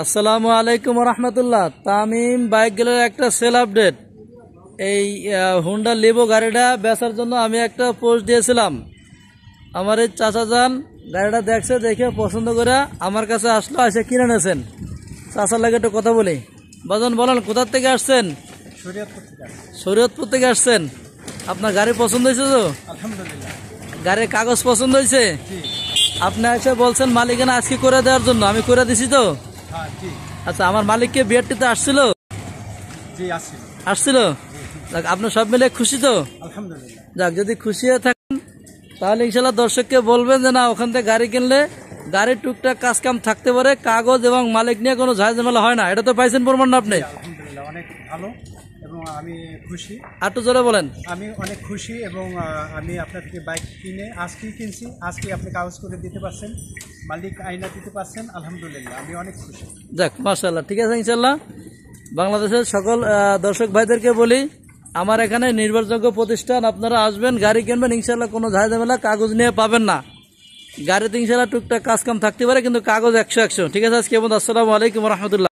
আসসালামু আলাইকুম রহমতুল্লাহ। তামিম বাইক গ্যালারির একটা সেল আপডেট। এই হুন্ডা লিভো গাড়িটা বেচার জন্য আমি একটা পোস্ট দিয়েছিলাম। আমার এই চাচা যান গাড়িটা দেখছে, দেখে পছন্দ করে আমার কাছে আসলো, এসে কিনে নিয়েছেন। চাচার লাগে একটু কথা বলি। বাজান বলেন, কোথার থেকে আসছেন? শরীয়তপুর থেকে আসছেন। আপনার গাড়ি পছন্দ হয়েছে তো? আলহামদুলিল্লাহ। গাড়ির কাগজ পছন্দ হয়েছে? আপনি এসে বলছেন মালিকানা আজকে করে দেওয়ার জন্য, আমি করে দিছি তো। আচ্ছা, আমার মালিককে বিআরটিতে আসছিল? আসছিল। যাক, আপনার সব মিলে খুশি তো? আলহামদুলিল্লাহ। যাক, যদি খুশি হয়ে থাকেন তাহলে ইনশাল্লাহ দর্শককে বলবেন যে না, ওখান থেকে গাড়ি কিনলে গাড়ির টুকটাক কাজ কাম থাকতে পারে, কাগজ এবং মালিক নিয়ে কোনো ঝামেলা হয় না। এটা তো পাইছেন প্রমাণ না আপনি? আলহামদুলিল্লাহ, অনেক ভালো এবং আমি খুশি। একটু জোরে বলেন। আমি অনেক খুশি এবং আমি আপনার থেকে বাইক কিনে আজকেই কিনছি, আজকে আপনি কাগজ করে দিতে পারছেন, মালিক আইনা দিতে পারছেন। আলহামদুলিল্লাহ, আমি অনেক খুশি। যাক, মাশাআল্লাহ। ঠিক আছে, ইনশাল্লাহ বাংলাদেশের সকল দর্শক ভাইদেরকে বলি, আমার এখানে নির্ভরযোগ্য প্রতিষ্ঠান, আপনারা আসবেন, গাড়ি কিনবেন, ইনশাল্লাহ কোনো ঝামেলা কাগজ নিয়ে পাবেন না। গাড়িতে ইনশাল্লাহ টুকটাক কাজ কাম থাকতে পারে, কিন্তু কাগজ 100-100। ঠিক আছে, আজকে আসসালামু আলাইকুম রহমতুল্লাহ।